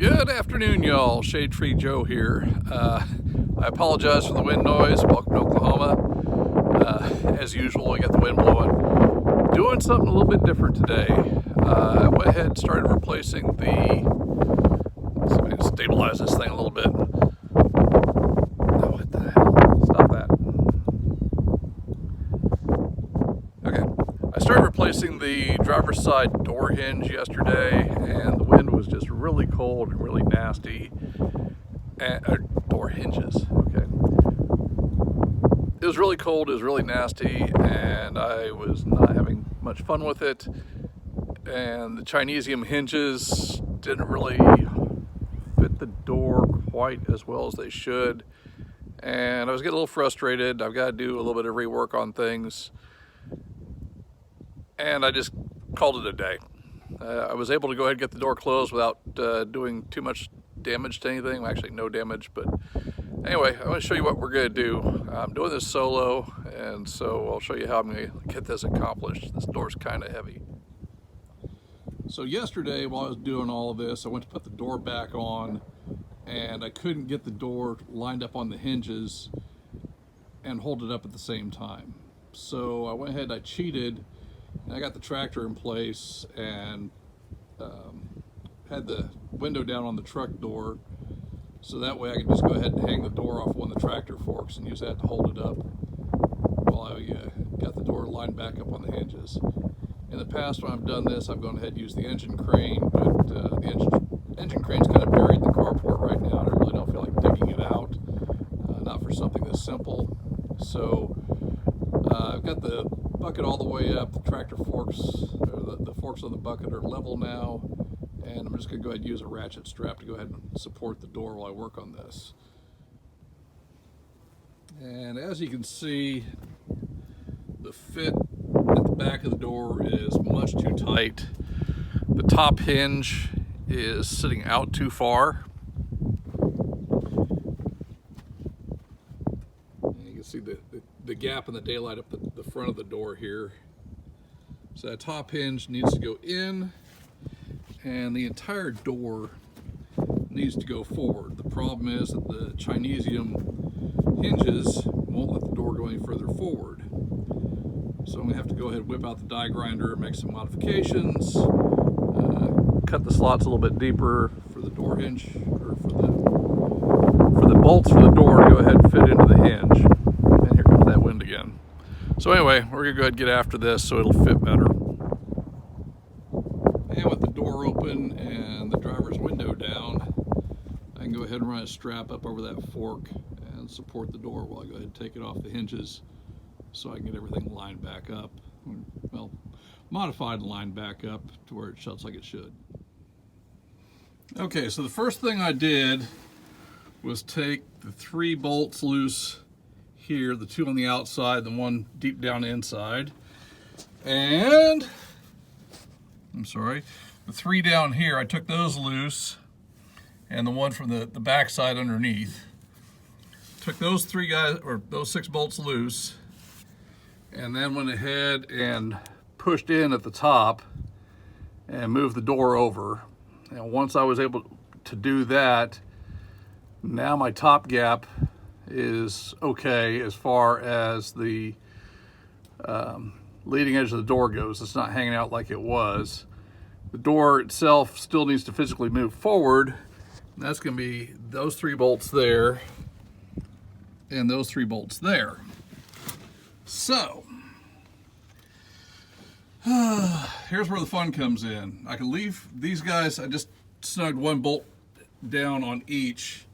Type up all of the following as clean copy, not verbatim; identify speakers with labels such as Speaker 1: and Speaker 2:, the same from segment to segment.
Speaker 1: Good afternoon, y'all. Shade Tree Joe here. I apologize for the wind noise. Welcome to Oklahoma. As usual, I got the wind blowing. Doing something a little bit different today. I went ahead and started replacing let's see if I can stabilize this thing a little bit. Oh, what the hell? Stop that. Okay. I started replacing the driver's side door hinge yesterday, and the wind was just really cold and really nasty. Door hinges, okay. It was really cold, it was really nasty, and I was not having much fun with it. And the Chinesium hinges didn't really fit the door quite as well as they should. And I was getting a little frustrated. I've got to do a little bit of rework on things. And I just called it a day. I was able to go ahead and get the door closed without doing too much damage to anything. Well, actually, no damage, but anyway, I want to show you what we're going to do. I'm doing this solo, and so I'll show you how I'm going to get this accomplished. This door's kind of heavy. So yesterday, while I was doing all of this, I went to put the door back on, and I couldn't get the door lined up on the hinges and hold it up at the same time. So I went ahead, I cheated, and I got the tractor in place and had the window down on the truck door, so that way I could just go ahead and hang the door off one of the tractor forks and use that to hold it up while I got the door lined back up on the hinges. In the past, when I've done this, I've gone ahead and used the engine crane, but the engine crane's kind of buried in the carport right now, and I really don't feel like digging it out, not for something this simple. So I've got the bucket all the way up. The tractor forks, or the forks on the bucket are level now, and I'm just going to go ahead and use a ratchet strap to go ahead and support the door while I work on this. And as you can see, the fit at the back of the door is much too tight. The top hinge is sitting out too far. And you can see the gap in the daylight up the front of the door here. So that top hinge needs to go in, and the entire door needs to go forward. The problem is that the Chinesium hinges won't let the door go any further forward. So I'm going to have to go ahead and whip out the die grinder, make some modifications, cut the slots a little bit deeper for the door hinge, or for the bolts for the door to go ahead and fit into the hinge. And here comes that wind again. So anyway, we're going to go ahead and get after this so it'll fit better. And with the door open and the driver's window down, I can go ahead and run a strap up over that fork and support the door while I go ahead and take it off the hinges so I can get everything lined back up. Well, modified and lined back up to where it shuts like it should. Okay, so the first thing I did was take the 3 bolts loose here, the 2 on the outside, the 1 deep down inside, and the 3 down here, I took those loose, and the 1 from the back side underneath. Took those 6 bolts loose, and then went ahead and pushed in at the top and moved the door over. And once I was able to do that, now my top gap is okay as far as the leading edge of the door goes. It's not hanging out like it was. The door itself still needs to physically move forward. And that's going to be those 3 bolts there and those 3 bolts there. So here's where the fun comes in. I can leave these guys. I just snugged 1 bolt down on each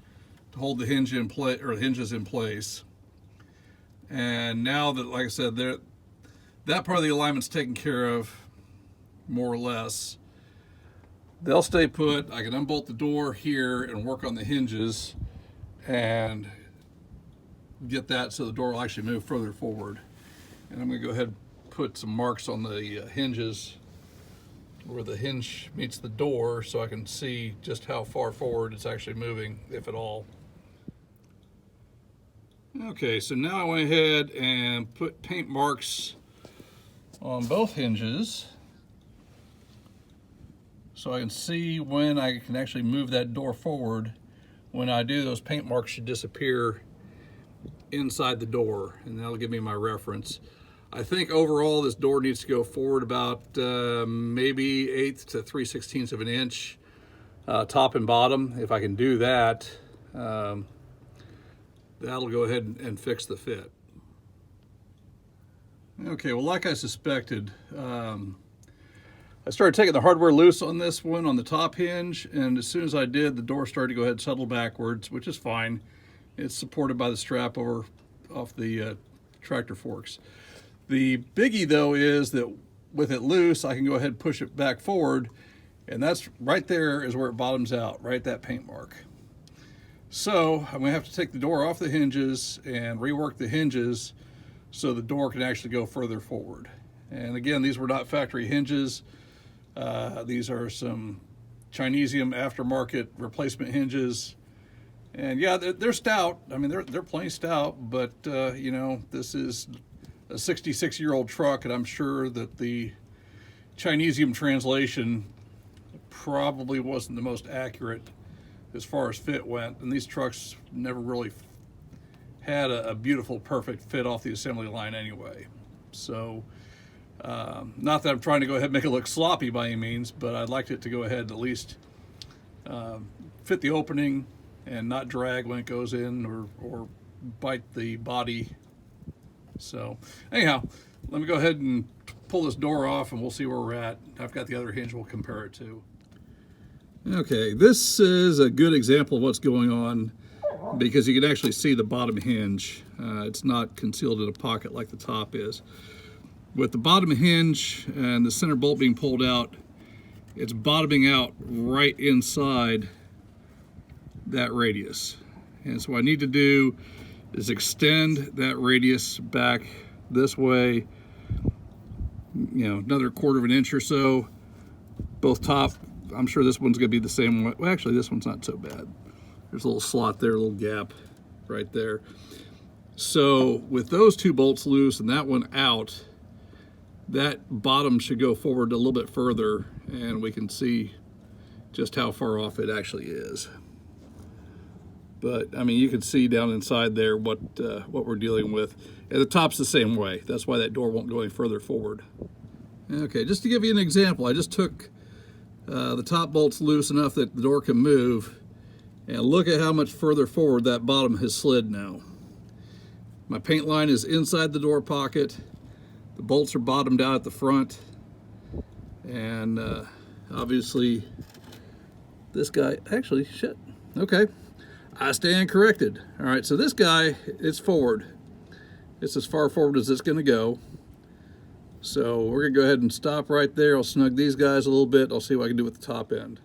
Speaker 1: to hold the hinge in place, or the hinges in place. And now that, like I said, that part of the alignment's taken care of, more or less. They'll stay put. I can unbolt the door here and work on the hinges and get that so the door will actually move further forward. And I'm going to go ahead and put some marks on the hinges where the hinge meets the door so I can see just how far forward it's actually moving, if at all. Okay, so now I went ahead and put paint marks on both hinges so I can see when I can actually move that door forward. When I do, those paint marks should disappear inside the door, and that'll give me my reference. I think overall this door needs to go forward about maybe 1/8 to 3/16 of an inch, top and bottom. If I can do that, that'll go ahead and fix the fit. Okay, well, like I suspected, I started taking the hardware loose on this one on the top hinge, and as soon as I did, the door started to go ahead and settle backwards, which is fine. It's supported by the strap off the tractor forks. The biggie though is that with it loose, I can go ahead and push it back forward, and that's right there is where it bottoms out, right at that paint mark. So I'm gonna have to take the door off the hinges and rework the hinges so the door can actually go further forward. And again, these were not factory hinges. These are some Chinesium aftermarket replacement hinges. And yeah, they're stout. I mean, they're plain stout, but you know, this is a 66-year-old truck, and I'm sure that the Chinesium translation probably wasn't the most accurate as far as fit went. And these trucks never really had a beautiful, perfect fit off the assembly line anyway. So, not that I'm trying to go ahead and make it look sloppy by any means, but I'd like it to go ahead and at least fit the opening and not drag when it goes in or bite the body. So anyhow, let me go ahead and pull this door off and we'll see where we're at. I've got the other hinge we'll compare it to. Okay, this is a good example of what's going on because you can actually see the bottom hinge. It's not concealed in a pocket like the top is. With the bottom hinge and the center bolt being pulled out, it's bottoming out right inside that radius. And so what I need to do is extend that radius back this way, you know, another 1/4 of an inch or so. Both top, I'm sure this one's gonna be the same way. Well, actually this one's not so bad. There's a little slot there, a little gap right there. So with those two bolts loose and that one out, that bottom should go forward a little bit further and we can see just how far off it actually is. But I mean, you can see down inside there what we're dealing with. And the top's the same way. That's why that door won't go any further forward. Okay, just to give you an example, I just took the top bolts loose enough that the door can move, and look at how much further forward that bottom has slid now. My paint line is inside the door pocket. The bolts are bottomed out at the front, and obviously this guy, actually, shit, okay. I stand corrected. All right, so this guy, it's forward. It's as far forward as it's gonna go. So we're gonna go ahead and stop right there. I'll snug these guys a little bit. I'll see what I can do with the top end.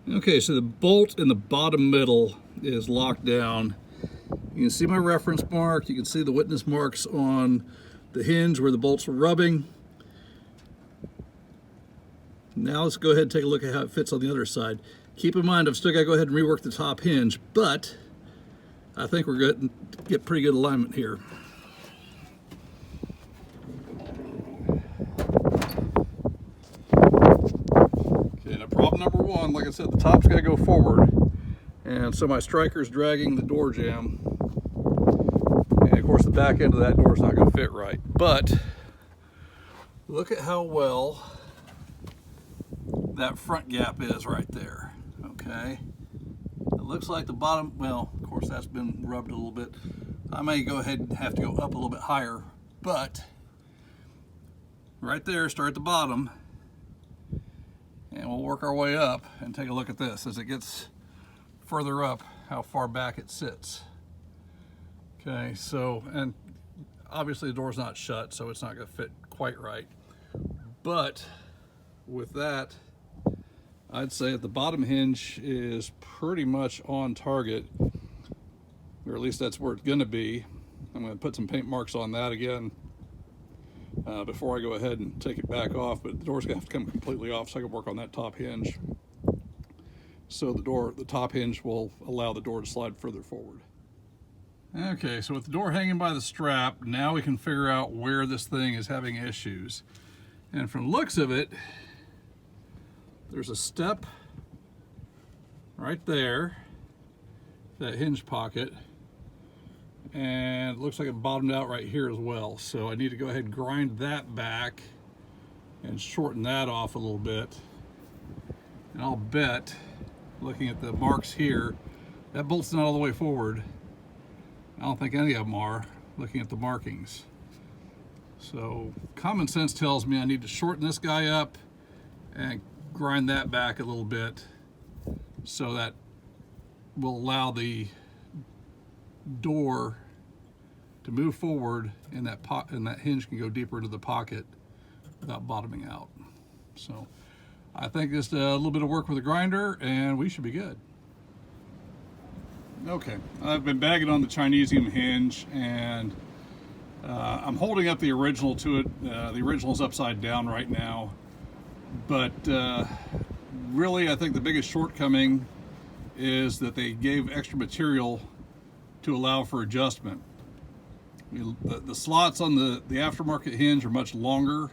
Speaker 1: Okay, so the bolt in the bottom middle is locked down. You can see my reference mark. You can see the witness marks on the hinge where the bolts were rubbing. Now let's go ahead and take a look at how it fits on the other side. Keep in mind, I've still got to go ahead and rework the top hinge, but I think we're going to get pretty good alignment here. Okay, now problem number one, like I said, the top's got to go forward, and so my striker's dragging the door jamb, and of course the back end of that door is not going to fit right. But look at how well that front gap is right there. Okay, it looks like the bottom, well, of course that's been rubbed a little bit. I may go ahead and have to go up a little bit higher, but right there, start at the bottom, and we'll work our way up and take a look at this as it gets further up, how far back it sits. Okay, so, and obviously the door's not shut, so it's not gonna fit quite right. But with that, I'd say that the bottom hinge is pretty much on target, or at least that's where it's gonna be. I'm gonna put some paint marks on that again before I go ahead and take it back off, but the door's gonna have to come completely off so I can work on that top hinge. So the top hinge will allow the door to slide further forward. Okay, so with the door hanging by the strap, now we can figure out where this thing is having issues. And from the looks of it, there's a step right there, that hinge pocket, and it looks like it bottomed out right here as well. So I need to go ahead and grind that back and shorten that off a little bit. And I'll bet, looking at the marks here, that bolt's not all the way forward. I don't think any of them are, looking at the markings. So common sense tells me I need to shorten this guy up and grind that back a little bit, so that will allow the door to move forward, and that hinge can go deeper into the pocket without bottoming out. So I think just a little bit of work with the grinder and we should be good. Okay, I've been bagging on the Chinesium hinge, and I'm holding up the original to it. The original is upside down right now, but really I think the biggest shortcoming is that they gave extra material to allow for adjustment. The slots on the aftermarket hinge are much longer,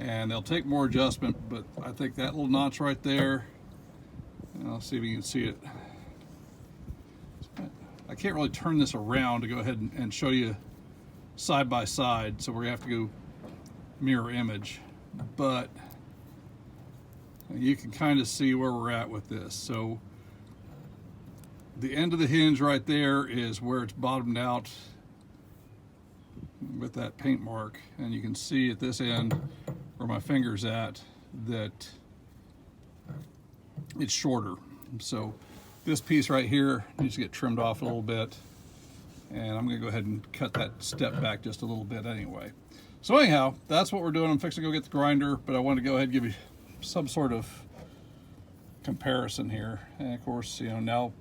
Speaker 1: and they'll take more adjustment, but I think that little notch right there, I'll see if you can see it. I can't really turn this around to go ahead and show you side by side, so we're gonna have to go mirror image, but you can kind of see where we're at with this. So the end of the hinge right there is where it's bottomed out with that paint mark, and you can see at this end where my finger's at that it's shorter. So this piece right here needs to get trimmed off a little bit, and I'm gonna go ahead and cut that step back just a little bit anyway. So anyhow, that's what we're doing. I'm fixing to go get the grinder, but I want to go ahead and give you some sort of comparison here. And of course, you know, now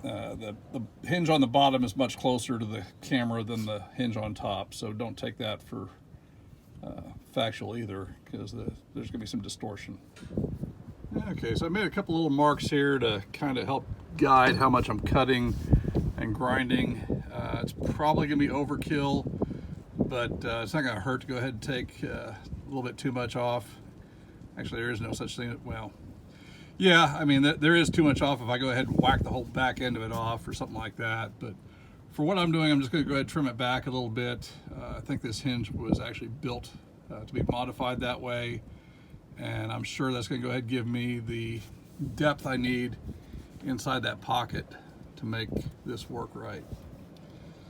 Speaker 1: the hinge on the bottom is much closer to the camera than the hinge on top, so don't take that for factual either, because there's gonna be some distortion. Okay, so I made a couple little marks here to kind of help guide how much I'm cutting and grinding. It's probably gonna be overkill, but it's not gonna hurt to go ahead and take a little bit too much off. Actually, there is no such thing. Well, yeah, I mean, there is too much off if I go ahead and whack the whole back end of it off or something like that. But for what I'm doing, I'm just going to go ahead and trim it back a little bit. I think this hinge was actually built to be modified that way, and I'm sure that's going to go ahead and give me the depth I need inside that pocket to make this work right.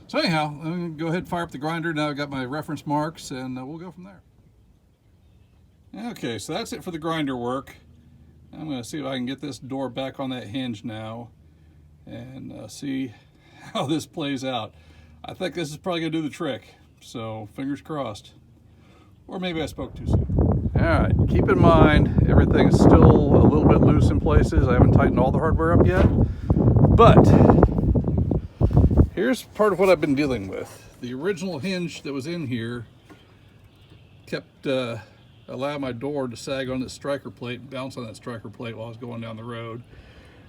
Speaker 1: So anyhow, I'm going to go ahead and fire up the grinder. Now I've got my reference marks, and we'll go from there. Okay, so that's it for the grinder work. I'm going to see if I can get this door back on that hinge now and see how this plays out. I think this is probably going to do the trick, so fingers crossed. Or maybe I spoke too soon. All right, keep in mind everything's still a little bit loose in places. I haven't tightened all the hardware up yet, but here's part of what I've been dealing with. The original hinge that was in here kept allow my door to sag on this striker plate and bounce on that striker plate while I was going down the road.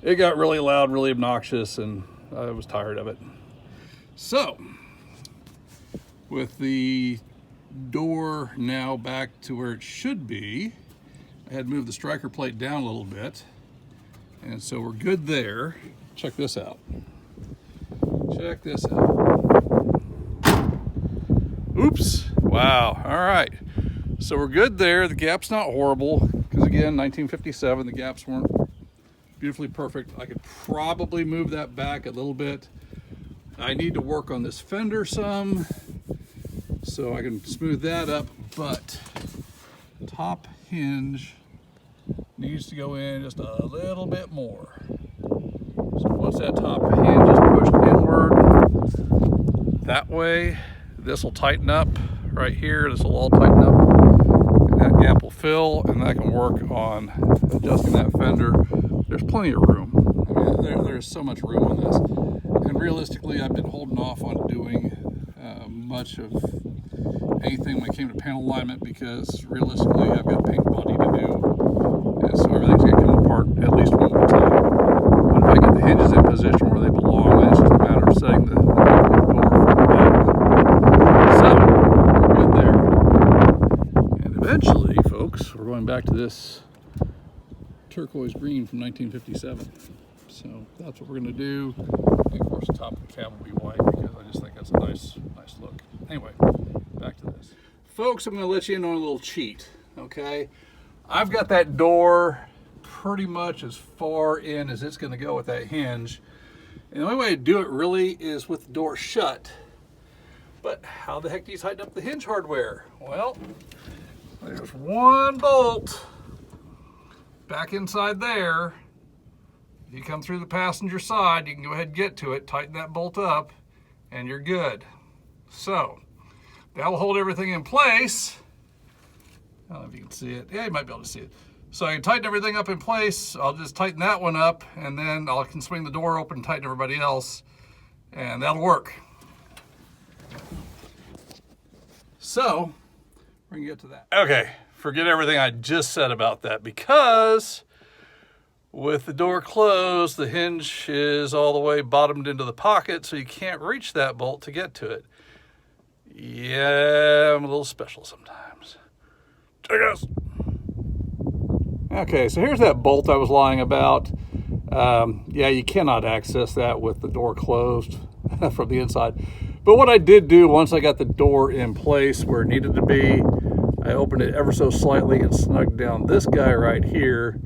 Speaker 1: It got really loud, really obnoxious, and I was tired of it. So, with the door now back to where it should be, I had moved the striker plate down a little bit, and so we're good there. Check this out. Check this out. Oops. Wow. All right. So we're good there. The gap's not horrible, because again, 1957, the gaps weren't beautifully perfect. I could probably move that back a little bit. I need to work on this fender some, so I can smooth that up, but top hinge needs to go in just a little bit more. So once that top hinge is pushed inward, that way, this will tighten up right here. This will all tighten up. That gap will fill, and I can work on adjusting that fender. There's plenty of room. I mean, there's so much room on this. And realistically, I've been holding off on doing much of anything when it came to panel alignment, because realistically, I've got paint body to do. And so everything's going to come apart at least one more time. But if I get the hinges in position where they belong, then it's just a matter of setting the door from the back. So, we're good there. Eventually, folks, we're going back to this turquoise green from 1957. So that's what we're going to do. And of course the top of the cab will be white because I just think that's a nice look. Anyway, back to this. Folks, I'm going to let you in on a little cheat, okay? I've got that door pretty much as far in as it's going to go with that hinge. And the only way to do it really is with the door shut. But how the heck do you tighten up the hinge hardware? Well, there's one bolt back inside there. If you come through the passenger side, you can go ahead and get to it, tighten that bolt up, and you're good. So, that'll hold everything in place. I don't know if you can see it. Yeah, you might be able to see it. So I can tighten everything up in place. I'll just tighten that one up, and then I can swing the door open and tighten everybody else, and that'll work. So, we're gonna get to that. Okay, forget everything I just said about that, because with the door closed, the hinge is all the way bottomed into the pocket, so you can't reach that bolt to get to it. Yeah, I'm a little special sometimes. Check us. Okay, so here's that bolt I was lying about. Yeah, you cannot access that with the door closed from the inside. But what I did do once I got the door in place where it needed to be, I opened it ever so slightly and snugged down this guy right here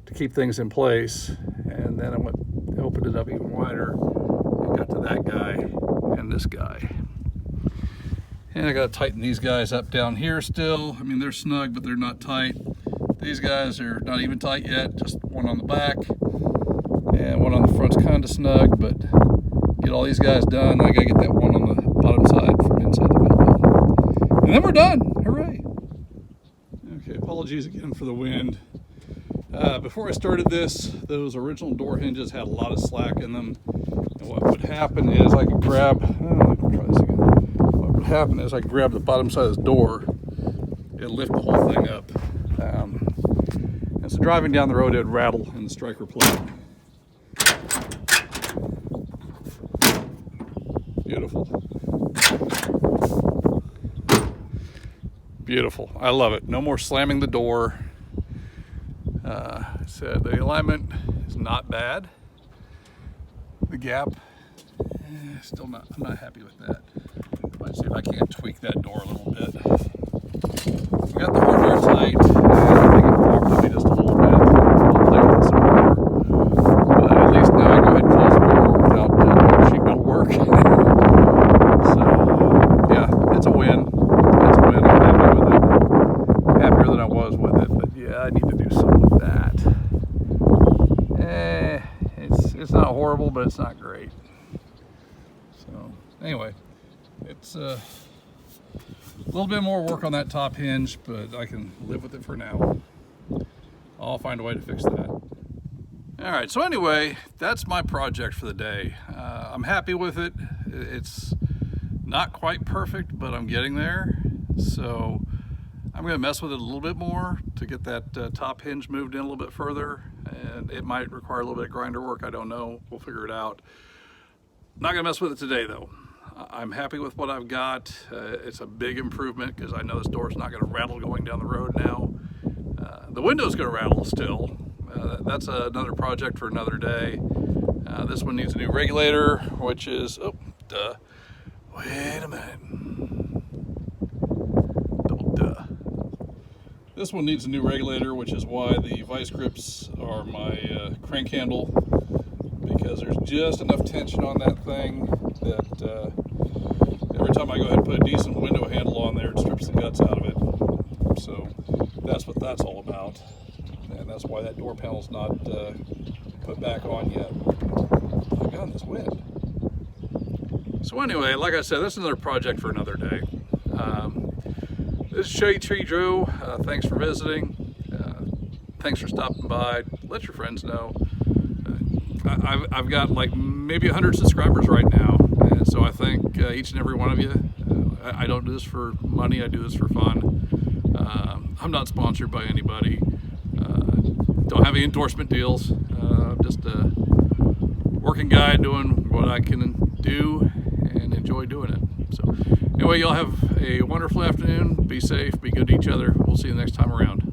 Speaker 1: to keep things in place. And then I opened it up even wider and got to that guy and this guy. And I got to tighten these guys up down here still. I mean, they're snug, but they're not tight. These guys are not even tight yet, just one on the back. And one on the front's kind of snug, but get all these guys done. I got to get that one on the bottom side from inside the wheel. And then we're done. Hooray. Okay, apologies again for the wind. Before I started this, those original door hinges had a lot of slack in them. And what would happen is I could grab, try this again. What would happen is I could grab the bottom side of the door and lift the whole thing up. And so driving down the road, it would rattle in the striker plate. Beautiful. Beautiful. I love it. No more slamming the door. So the alignment is not bad. The gap, still not. I'm not happy with that. Let's see if I can't tweak that door a little bit. We got the hardware tight. I think it flopped me just a little bit. I'll play with it some more. But at least now I go ahead and close the door without sheet metal work. So yeah, it's a win. It's a win. I'm happy with it. Happier than I was with it. But yeah, I need to do something with that. It's not horrible, but it's not great. So anyway, it's a little bit more work on that top hinge, but I can live with it for now. I'll find a way to fix that. All right, so anyway, that's my project for the day. I'm happy with it. It's not quite perfect, but I'm getting there. So I'm gonna mess with it a little bit more to get that top hinge moved in a little bit further. And it might require a little bit of grinder work, I don't know. We'll figure it out. Not gonna mess with it today though. I'm happy with what I've got. It's a big improvement because I know this door's not gonna rattle going down the road now. The window's gonna rattle still. That's another project for another day. This one needs a new regulator, which is, oh, duh. Wait a minute. Double duh. This one needs a new regulator, which is why the vice grips are my crank handle, because there's just enough tension on that thing that every time I go ahead and put a decent window handle on there, it strips the guts out of it. So that's what that's all about. And that's why that door panel's not put back on yet. Oh God, this wind. So anyway, like I said, this is another project for another day. This is Shady Tree Drew. Thanks for visiting. Thanks for stopping by. Let your friends know. I've got like maybe 100 subscribers right now, and so I thank each and every one of you. I don't do this for money. I do this for fun. I'm not sponsored by anybody. Don't have any endorsement deals. I'm just a working guy doing what I can do and enjoy doing it. So anyway, y'all have a wonderful afternoon. Be safe, be good to each other. We'll see you next time around.